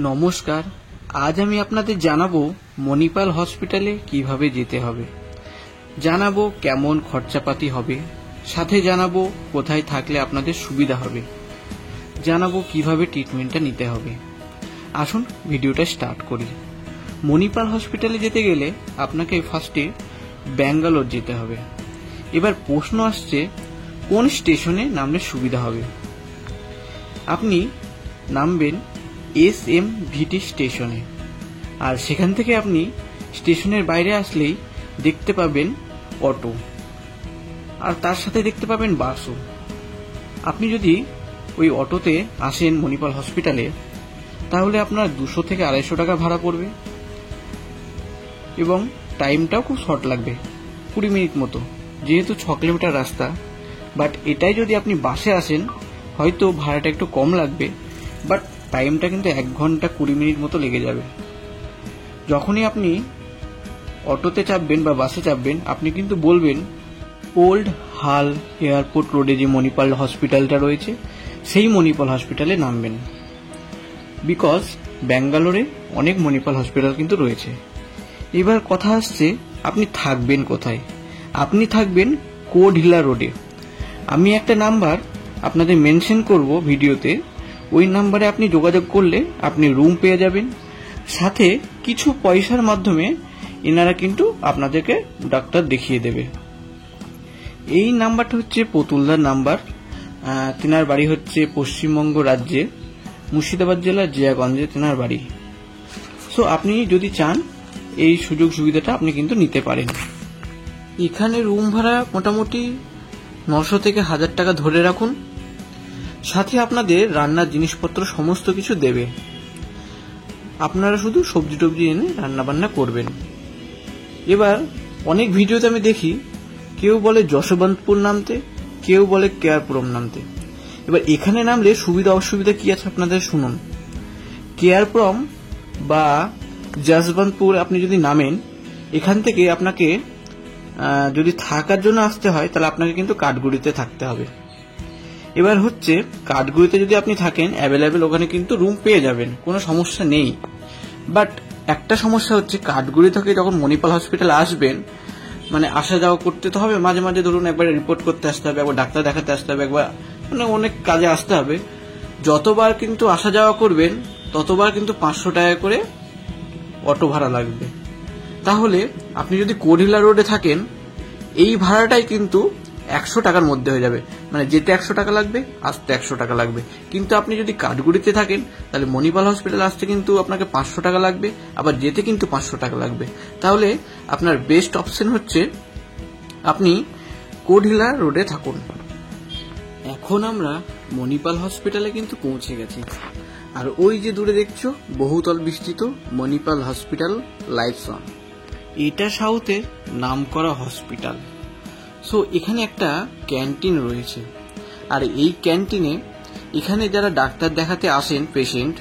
নমস্কার। আজ আমি আপনাদের জানাবো মণিপাল হসপিটালে কিভাবে যেতে হবে, জানাবো কেমন খরচাপাতি হবে, সাথে জানাবো কোথায় থাকলে আপনাদের সুবিধা হবে, জানাবো কিভাবে ট্রিটমেন্টটা নিতে হবে। আসুন ভিডিওটা স্টার্ট করি। মণিপাল হসপিটালে যেতে গেলে আপনাকে ফার্স্টে ব্যাঙ্গালোর যেতে হবে। এবার প্রশ্ন আসছে কোন স্টেশনে নামলে সুবিধা হবে। আপনি নামবেন SMVT স্টেশনে, আর সেখান থেকে আপনি স্টেশনের বাইরে আসলেই দেখতে পাবেন অটো, আর তার সাথে দেখতে পাবেন বাসও। আপনি যদি ওই অটোতে আসেন মণিপাল হসপিটালে, তাহলে আপনার 200 থেকে 250 টাকা ভাড়া পড়বে এবং টাইমটাও খুব শর্ট লাগবে, 20 মিনিট মতো, যেহেতু 6 কিলোমিটার রাস্তা। বাট এটাই যদি আপনি বাসে আসেন হয়তো ভাড়াটা একটু কম লাগবে, বাট টাইমটা কিন্তু 1 ঘন্টা 20 মিনিট মতো লেগে যাবে। যখনই আপনি অটোতে চাপবেন বা বাসে চাপবেন, আপনি কিন্তু বলবেন ওল্ড হাল এয়ারপোর্ট রোডে যে মণিপাল হসপিটালটা রয়েছে সেই মণিপাল হসপিটালে নামবেন। বিকজ ব্যাঙ্গালোরে অনেক মণিপাল হসপিটাল কিন্তু রয়েছে। এবার কথা আসছে আপনি থাকবেন কোথায়। আপনি থাকবেন কোঢিলা রোডে। আমি একটা নাম্বার আপনাদের মেনশন করব ভিডিওতে, ওই নাম্বারে আপনি যোগাযোগ করলে আপনি রুম পেয়ে যাবেন, সাথে কিছু পয়সার মাধ্যমে এনারা কিন্তু আপনাদেরকে ডাক্তার দেখিয়ে দেবে। এই নাম্বারটা হচ্ছে পুতুলদার নাম্বার। তেনার বাড়ি হচ্ছে পশ্চিমবঙ্গ রাজ্যে মুর্শিদাবাদ জেলার জিয়াগঞ্জে তেনার বাড়ি। সো আপনি যদি চান এই সুযোগ সুবিধাটা আপনি কিন্তু নিতে পারেন। এখানে রুম ভাড়া মোটামুটি 900 থেকে 1000 টাকা ধরে রাখুন, সাথে আপনাদের রান্নার জিনিসপত্র সমস্ত কিছু দেবে। আপনারা শুধু সবজি টবজি এনে রান্না বান্না করবেন। এবার অনেক ভিডিওতে আমি দেখি কেউ বলে যশবন্তপুর নামতে, কেউ বলে কেয়ারপুরম নামতে। এবার এখানে নামলে সুবিধা অসুবিধা কি আছে আপনাদের শুনুন। কেয়ারপুরম বা যশবন্তপুর আপনি যদি নামেন, এখান থেকে আপনাকে যদি থাকার জন্য আসতে হয় তাহলে আপনাকে কিন্তু কাঠগুড়িতে থাকতে হবে। এবার হচ্ছে কাঠগুড়িতে যদি আপনি থাকেন অ্যাভেলেবেল ওখানে কিন্তু রুম পেয়ে যাবেন, কোনো সমস্যা নেই। বাট একটা সমস্যা হচ্ছে কাঠগুড়ি থেকে যখন মণিপাল হসপিটাল আসবেন, মানে আসা যাওয়া করতে তো হবে, মাঝে মাঝে ধরুন একবার রিপোর্ট করতে আসতে হবে, একবার ডাক্তার দেখাতে আসতে হবে, একবার মানে অনেক কাজে আসতে হবে। যতবার কিন্তু আসা যাওয়া করবেন ততবার কিন্তু 500 টাকা করে অটো ভাড়া লাগবে। তাহলে আপনি যদি কোঢিলা রোডে থাকেন এই ভাড়াটাই কিন্তু 100 টাকার মধ্যে হয়ে যাবে, মানে যেতে 100 টাকা লাগবে, আসতে 100 টাকা লাগবে। কিন্তু আপনি যদি কাঠগুড়িতে থাকেন তাহলে মণিপাল হসপিটাল আসতে কিন্তু আপনাকে 500 টাকা লাগবে, আবার যেতে কিন্তু 500 টাকা লাগবে। তাহলে আপনার বেস্ট অপশন হচ্ছে আপনি কোঢিলা রোডে থাকুন। এখন আমরা মণিপাল হসপিটালে কিন্তু পৌঁছে গেছি, আর ওই যে দূরে দেখছো বহুতল বিস্তৃত মণিপাল হসপিটাল লাইফসন, এটা সাউথের নামকরা হসপিটাল। সো এখানে একটা ক্যান্টিন রয়েছে, আর এই ক্যান্টিনে এখানে যারা ডাক্তার দেখাতে আসেন পেশেন্ট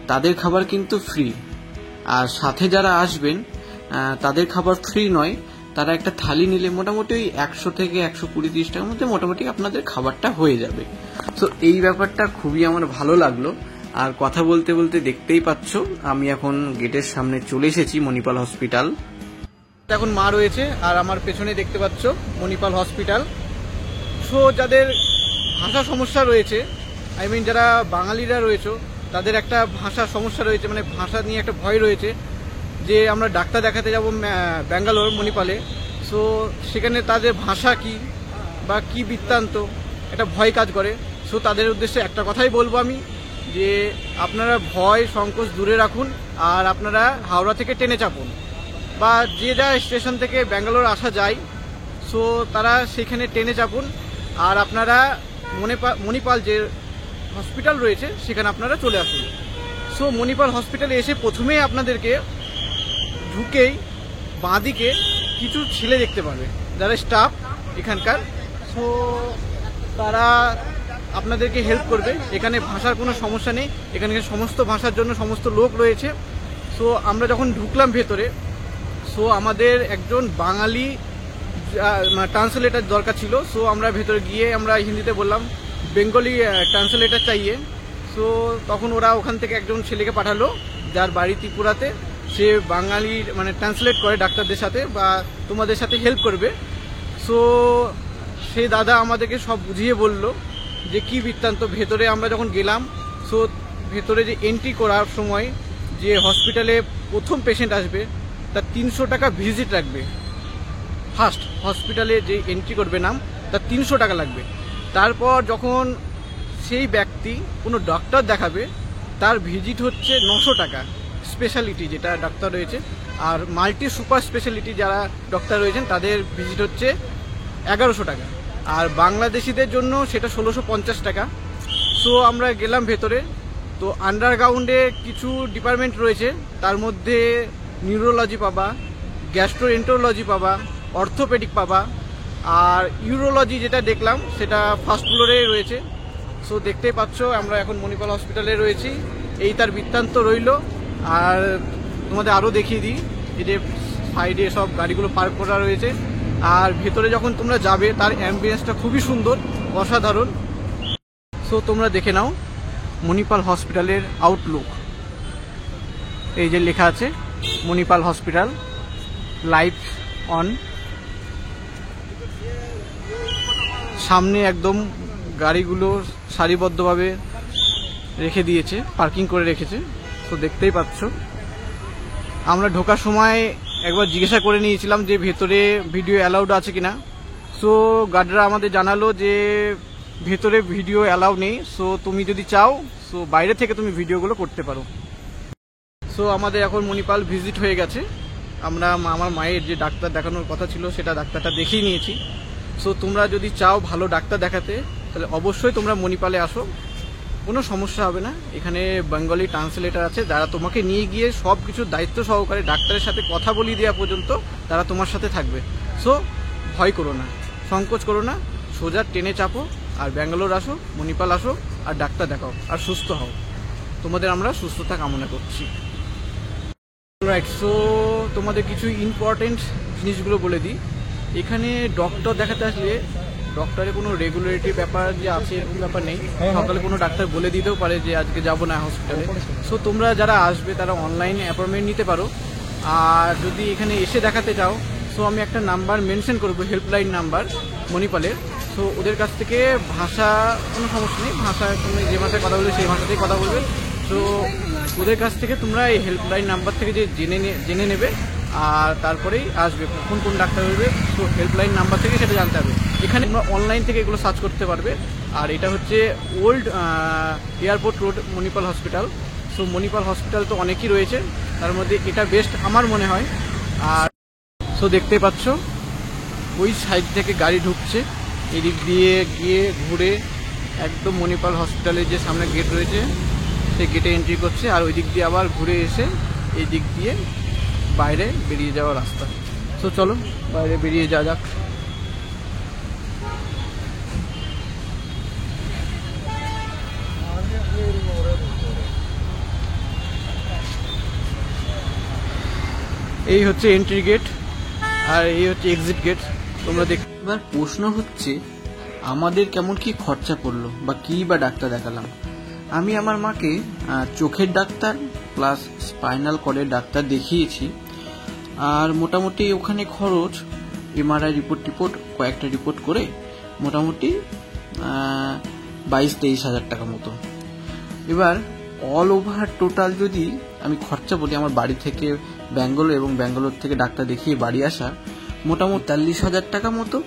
তাদের খাবার কিন্তু ফ্রি, আর সাথে যারা আসবেন তাদের খাবার ফ্রি নয়, তারা একটা থালি নিলে মোটামুটি 100 থেকে 120-30 টাকার মধ্যে মোটামুটি আপনাদের খাবারটা হয়ে যাবে। সো এই ব্যাপারটা খুবই আমার ভালো লাগলো। আর কথা বলতে বলতে দেখতেই পাচ্ছ আমি এখন গেটের সামনে চলে এসেছি মণিপাল হসপিটাল। এখন মা রয়েছে আর আমার পেছনে দেখতে পাচ্ছ মণিপাল হসপিটাল। সো যাদের ভাষা সমস্যা রয়েছে, যারা বাঙালিরা রয়েছে তাদের একটা ভাষা সমস্যা রয়েছে, মানে ভাষা নিয়ে একটা ভয় রয়েছে যে আমরা ডাক্তার দেখাতে যাব ব্যাঙ্গালোর মণিপালে, সো সেখানে তাদের ভাষা কি বা কি বৃত্তান্ত একটা ভয় কাজ করে। সো তাদের উদ্দেশ্যে একটা কথাই বলবো আমি, যে আপনারা ভয় সংকোচ দূরে রাখুন, আর আপনারা হাওড়া থেকে ট্রেনে চাপুন, বা যে যা স্টেশন থেকে ব্যাঙ্গালোর আসা যায় সো তারা সেখানে ট্রেনে চাপুন, আর আপনারা মণিপাল যে হসপিটাল রয়েছে সেখানে আপনারা চলে আসুন। সো মণিপাল হসপিটালে এসে প্রথমেই আপনাদেরকে ঢুকেই বাঁদিকে কিছু ছেলে দেখতে পাবে যারা স্টাফ এখানকার। সো তারা আপনাদেরকে হেল্প করবে। এখানে ভাষার কোনো সমস্যা নেই, এখানে সমস্ত ভাষার জন্য সমস্ত লোক রয়েছে। সো আমরা যখন ঢুকলাম ভেতরে, সো আমাদের একজন বাঙালি ট্রান্সলেটার দরকার ছিল। সো আমরা ভেতরে গিয়ে আমরা হিন্দিতে বললাম বেঙ্গলি ট্রান্সলেটার চাইয়ে। সো তখন ওরা ওখান থেকে একজন ছেলেকে পাঠালো যার বাড়ি ত্রিপুরাতে, সে বাঙালির মানে ট্রান্সলেট করে ডাক্তারদের সাথে বা তোমাদের সাথে হেল্প করবে। সো সেই দাদা আমাদেরকে সব বুঝিয়ে বলল যে কি বৃত্তান্ত। ভেতরে আমরা যখন গেলাম, সো ভেতরে যে এন্ট্রি করার সময় যে হসপিটালে প্রথম পেশেন্ট আসবে তার 300 টাকা ভিজিট লাগবে। ফার্স্ট হসপিটালে যে এন্ট্রি করবে নাম, তার 300 টাকা লাগবে। তারপর যখন সেই ব্যক্তি কোনো ডক্টর দেখাবে তার ভিজিট হচ্ছে 900 টাকা। স্পেশালিটি যেটা ডাক্তার রয়েছে আর মাল্টি সুপার স্পেশালিটি যারা ডক্টর রয়েছেন তাদের ভিজিট হচ্ছে 1100 টাকা, আর বাংলাদেশিদের জন্য সেটা 1650 টাকা। সো আমরা গেলাম ভেতরে, তো আন্ডারগ্রাউন্ডে কিছু ডিপার্টমেন্ট রয়েছে, তার মধ্যে নিউরোলজি পাবা, গ্যাস্ট্রোএন্টারোলজি পাবা, অর্থোপেডিক পাবা, আর ইউরোলজি যেটা দেখলাম সেটা ফার্স্ট ফ্লোরে রয়েছে। সো দেখতেই পাচ্ছ আমরা এখন মণিপাল হসপিটালে রয়েছি, এই তার বৃত্তান্ত রইল। আর তোমাদের আরও দেখিয়ে দিই, এই যে সাইডে সব গাড়িগুলো পার্ক করা রয়েছে। আর ভেতরে যখন তোমরা যাবে তার অ্যাম্বিয়েন্সটা খুবই সুন্দর, অসাধারণ। সো তোমরা দেখে নাও মণিপাল হসপিটালের আউটলুক। এই যে লেখা আছে মণিপাল হসপিটাল লাইফ অন। সামনে একদম গাড়িগুলো সারিবদ্ধভাবে রেখে দিয়েছে, পার্কিং করে রেখেছে। তো দেখতেই পাচ্ছ আমরা ঢোকার সময় একবার জিজ্ঞাসা করে নিয়েছিলাম যে ভেতরে ভিডিও অ্যালাউড আছে কিনা। সো গার্ডরা আমাদের জানালো যে ভেতরে ভিডিও অ্যালাউ নেই, সো তুমি যদি চাও সো বাইরে থেকে তুমি ভিডিওগুলো করতে পারো। সো আমাদের এখন মণিপাল ভিজিট হয়ে গেছে, আমরা আমার মায়ের যে ডাক্তার দেখানোর কথা ছিল সেটা ডাক্তারটা দেখিয়ে নিয়েছি। সো তোমরা যদি চাও ভালো ডাক্তার দেখাতে তাহলে অবশ্যই তোমরা মণিপালে আসো, কোনো সমস্যা হবে না। এখানে বেঙ্গলি ট্রান্সলেটার আছে যারা তোমাকে নিয়ে গিয়ে সব কিছু দায়িত্ব সহকারে ডাক্তারের সাথে কথা বলিয়ে দেওয়া পর্যন্ত তারা তোমার সাথে থাকবে। সো ভয় করো না, সংকোচ করো না, সোজা ট্রেনে চাপো আর ব্যাঙ্গালোর আসো, মণিপাল আসো আর ডাক্তার দেখাও আর সুস্থ হও। তোমাদের আমরা সুস্থতা কামনা করছি। রাইট, সো তোমাদের কিছু ইম্পর্টেন্ট জিনিসগুলো বলে দিই। এখানে ডক্টর দেখাতে আসলে ডক্টরের কোনো রেগুলারিটি ব্যাপার যে আছে এরকম ব্যাপার নেই। সকালে কোনো ডাক্তার বলে দিতেও পারে যে আজকে যাব না হসপিটালে। সো তোমরা যারা আসবে তারা অনলাইনে অ্যাপয়েন্টমেন্ট নিতে পারো। আর যদি এখানে এসে দেখাতে চাও সো আমি একটা নাম্বার মেনশন করবো, হেল্পলাইন নাম্বার মণিপালের। সো ওদের কাছ থেকে ভাষা কোনো সমস্যা নেই, ভাষা তুমি যে ভাষায় কথা বলবে সেই ভাষাতেই কথা বলবে। তো ওদের কাছ থেকে তোমরা এই হেল্পলাইন নাম্বার থেকে যে জেনে নেবে আর তারপরেই আসবে কোন কোন ডাক্তার হবে। তো হেল্পলাইন নাম্বার থেকে সেটা জানতে হবে। এখানে তোমরা অনলাইন থেকে এগুলো সার্চ করতে পারবে। আর এটা হচ্ছে old airport road Manipal hospital. So Manipal hospital তো অনেকই রয়েছে, তার মধ্যে এটা বেস্ট আমার মনে হয়। আর সো দেখতে পাচ্ছ ওই সাইড থেকে গাড়ি ঢুকছে, এদিক দিয়ে গিয়ে ঘুরে একদম মণিপাল হসপিটালের যে সামনে গেট রয়েছে সেই গেটে এন্ট্রি করছে, আর ওই দিক দিয়ে আবার ঘুরে এসে এই দিক দিয়ে বাইরে বেরিয়ে যাওয়ার রাস্তা। তো চলো বাইরে বেরিয়ে যাওয়া যাক। এই হচ্ছে এন্ট্রি গেট আর এই হচ্ছে এক্সিট গেট। তোমরা দেখ। এবার প্রশ্ন হচ্ছে আমাদের কেমন কি খরচা পড়লো বা কি বা ডাক্তার দেখালাম। আমি আমার মাকে চোখের ডাক্তার প্লাস স্পাইনাল কর্ডের ডাক্তার দেখিয়েছি। আর মোটামুটি ওখানে খরচ এমআরআই রিপোর্ট কয়েকটা রিপোর্ট করে মোটামুটি 22-23 হাজার টাকা মতো। এবার অল ওভার টোটাল যদি আমি খরচা বলি আমার বাড়ি থেকে ব্যাঙ্গালোর এবং ব্যাঙ্গালোর থেকে ডাক্তার দেখিয়ে বাড়ি আসা মোটামুটি 43 হাজার টাকা মতো।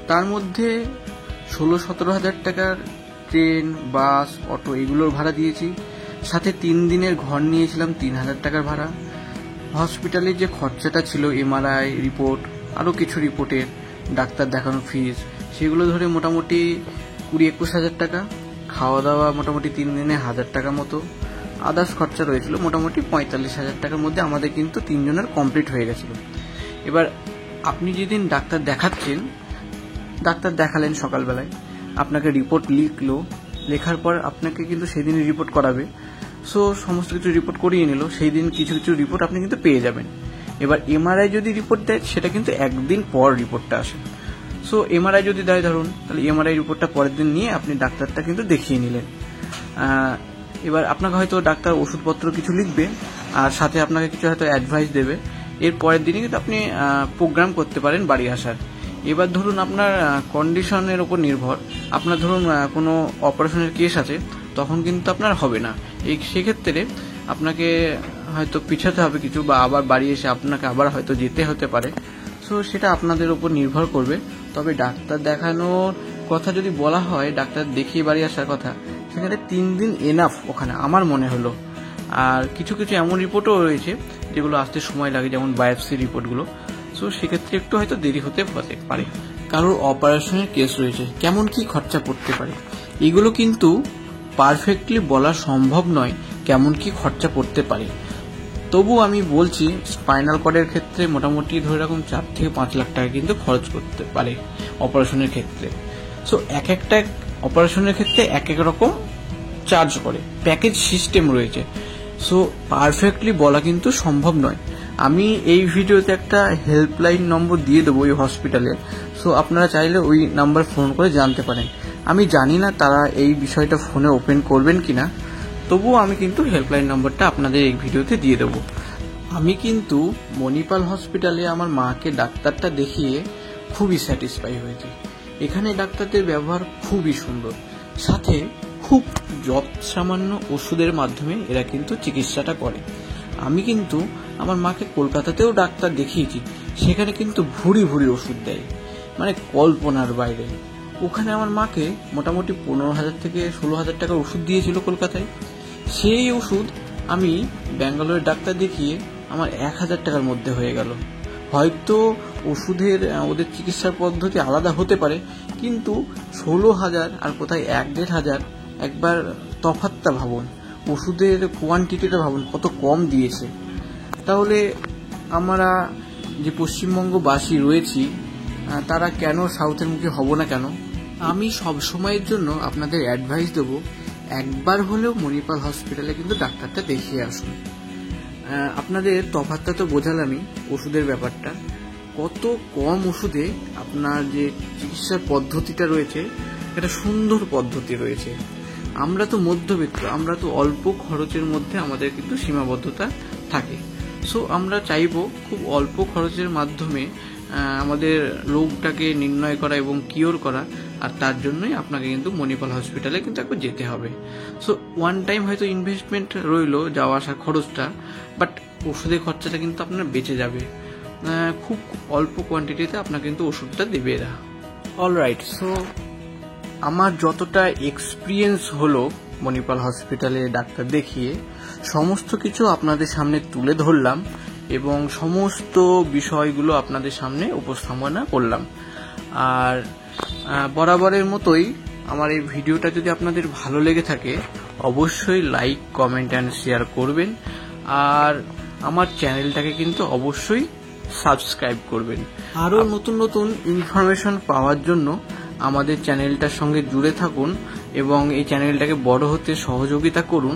তার মধ্যে 16-17 হাজার টাকার ট্রেন, বাস, অটো এগুলোর ভাড়া দিয়েছি। সাথে 3 দিনের ঘর নিয়েছিলাম 3 হাজার টাকার ভাড়া। হসপিটালে যে খরচাটা ছিল এমআরআই রিপোর্ট আরও কিছু রিপোর্টের ডাক্তার দেখানোর ফিস সেগুলো ধরে মোটামুটি 20-21 হাজার টাকা। খাওয়া দাওয়া মোটামুটি 3 দিনে 1000 টাকা মতো। আদার্স খরচা রয়েছিল মোটামুটি 45 হাজার টাকার মধ্যে আমাদের কিন্তু 3 জনের কমপ্লিট হয়ে গেছিল। এবার আপনি যেদিন ডাক্তার দেখাচ্ছেন, ডাক্তার দেখালেন সকালবেলায়, আপনাকে রিপোর্ট লিখলো, লেখার পর আপনাকে কিন্তু সেদিনই রিপোর্ট করাবে। সো সমস্ত কিছু রিপোর্ট করিয়ে নিল, সেই দিন কিছু কিছু রিপোর্ট আপনি কিন্তু পেয়ে যাবেন। এবার এমআরআই যদি রিপোর্ট দেয় সেটা কিন্তু একদিন পর রিপোর্টটা আসে। সো এমআরআই যদি দেয় ধরুন, তাহলে এমআরআই রিপোর্টটা পরের দিন নিয়ে আপনি ডাক্তারটা কিন্তু দেখিয়ে নিলেন। এবার আপনাকে হয়তো ডাক্তার ওষুধপত্র কিছু লিখবে আর সাথে আপনাকে কিছু হয়তো অ্যাডভাইস দেবে। এর পরের দিনে কিন্তু আপনি প্রোগ্রাম করতে পারেন বাড়ি আসার। এবার ধরুন আপনার কন্ডিশনের উপর নির্ভর, আপনার ধরুন কোনো অপারেশনের কেস আছে, তখন কিন্তু আপনার হবে না। সেক্ষেত্রে আপনাকে হয়তো পিছাতে হবে কিছু, বা আবার বাড়ি এসে আপনাকে আবার হয়তো যেতে হতে পারে। সো সেটা আপনাদের উপর নির্ভর করবে। তবে ডাক্তার দেখানোর কথা যদি বলা হয়, ডাক্তার দেখিয়ে বাড়ি আসার কথা, সেখানে 3 দিন এনাফ ওখানে আমার মনে হলো। আর কিছু কিছু এমন রিপোর্টও রয়েছে যেগুলো আসতে সময় লাগে, যেমন বায়োপসি রিপোর্টগুলো। সো সেক্ষেত্রে একটু হয়তো দেরি হতে পারে। কারোর অপারেশনের কেস রয়েছে, কেমন কি খরচা পড়তে পারে এগুলো কিন্তু পারফেক্টলি বলা সম্ভব নয় কেমন কি খরচা পড়তে পারে। তবু আমি বলছি, স্পাইনাল কর্ডের ক্ষেত্রে মোটামুটি ধরে রাখুন 4 থেকে 5 লাখ টাকা কিন্তু খরচ করতে পারে অপারেশনের ক্ষেত্রে। সো এক একটা অপারেশনের ক্ষেত্রে এক এক রকম চার্জ করে, প্যাকেজ সিস্টেম রয়েছে। সো পারফেক্টলি বলা কিন্তু সম্ভব নয়। আমি এই ভিডিওতে একটা হেল্পলাইন নম্বর দিয়ে দেবো ওই হসপিটালে। সো আপনারা চাইলে ওই নাম্বার ফোন করে জানতে পারেন। আমি জানি না তারা এই বিষয়টা ফোনে ওপেন করবেন কিনা, তবুও আমি কিন্তু হেল্পলাইন নম্বরটা আপনাদের এই ভিডিওতে দিয়ে দেবো। আমি কিন্তু মণিপাল হসপিটালে আমার মাকে ডাক্তারটা দেখিয়ে খুবই স্যাটিসফাই হয়েছি। এখানে ডাক্তারদের ব্যবহার খুবই সুন্দর, সাথে খুব সামান্য ওষুধের মাধ্যমে এরা কিন্তু চিকিৎসাটা করে। আমি কিন্তু আমার মাকে কলকাতাতেও ডাক্তার দেখিয়েছি, সেখানে কিন্তু ভুরি ভুরি ওষুধ দেয়, মানে কল্পনার বাইরে। ওখানে আমার মাকে মোটামুটি 15,000 থেকে 16,000 টাকার ওষুধ দিয়েছিল কলকাতায়। সেই ওষুধ আমি ব্যাঙ্গালোরের ডাক্তার দেখিয়ে আমার 1,000 টাকার মধ্যে হয়ে গেল। হয়তো ওষুধের ওদের চিকিৎসার পদ্ধতি আলাদা হতে পারে, কিন্তু 16,000 আর কোথায় 1-1.5 একবার তফাৎটা ভাবুন, ওষুধের কোয়ান্টিটিটা ভাবুন কত কম দিয়েছে। তাহলে আমরা যে পশ্চিমবঙ্গবাসী রয়েছি তারা কেন সাউথের মুখে হব না কেন? আমি সব সময়ের জন্য আপনাদের অ্যাডভাইস দেবো, একবার হলেও মণিপাল হসপিটালে কিন্তু ডাক্তারটা দেখিয়ে আসুন। আপনাদের তফাৎটা তো বোঝালামই, ওষুধের ব্যাপারটা কত কম ওষুধে আপনার যে চিকিৎসার পদ্ধতিটা রয়েছে একটা সুন্দর পদ্ধতি রয়েছে। আমরা তো মধ্যবিত্ত, আমরা তো অল্প খরচের মধ্যে আমাদের কিন্তু সীমাবদ্ধতা থাকে। সো আমরা চাইবো খুব অল্প খরচের মাধ্যমে আমাদের রোগটাকে নির্ণয় করা এবং কিওর করা, আর তার জন্যই আপনাকে কিন্তু মণিপাল হসপিটালে কিন্তু একবার যেতে হবে। সো ওয়ান টাইম হয়তো ইনভেস্টমেন্ট রইলো যাওয়া আসার খরচটা, বাট ওষুধের খরচাটা কিন্তু আপনার বেঁচে যাবে। খুব অল্প কোয়ান্টিটিতে আপনার কিন্তু ওষুধটা দেবে এরা। অলরাইট, সো আমার যতটা এক্সপিরিয়েন্স হলো মণিপাল হসপিটালে ডাক্তার দেখিয়ে, সমস্ত কিছু আপনাদের সামনে তুলে ধরলাম এবং সমস্ত বিষয়গুলো আপনাদের সামনে উপস্থাপনা করলাম। আর বরাবরের মতোই আমার এই ভিডিওটা যদি আপনাদের ভালো লেগে থাকে, অবশ্যই লাইক, কমেন্ট অ্যান্ড শেয়ার করবেন। আর আমার চ্যানেলটাকে কিন্তু অবশ্যই সাবস্ক্রাইব করবেন। আরও নতুন নতুন ইনফরমেশন পাওয়ার জন্য আমাদের চ্যানেলটার সঙ্গে জুড়ে থাকুন এবং এই চ্যানেলটাকে বড় হতে সহযোগিতা করুন।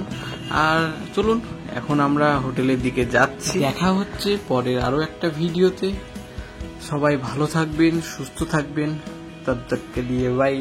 আর চলুন এখন আমরা হোটেলের দিকে যাচ্ছি। দেখা হচ্ছে পরের আরও একটা ভিডিওতে। সবাই ভালো থাকবেন, সুস্থ থাকবেন। তব তক কে লিয়ে বাই।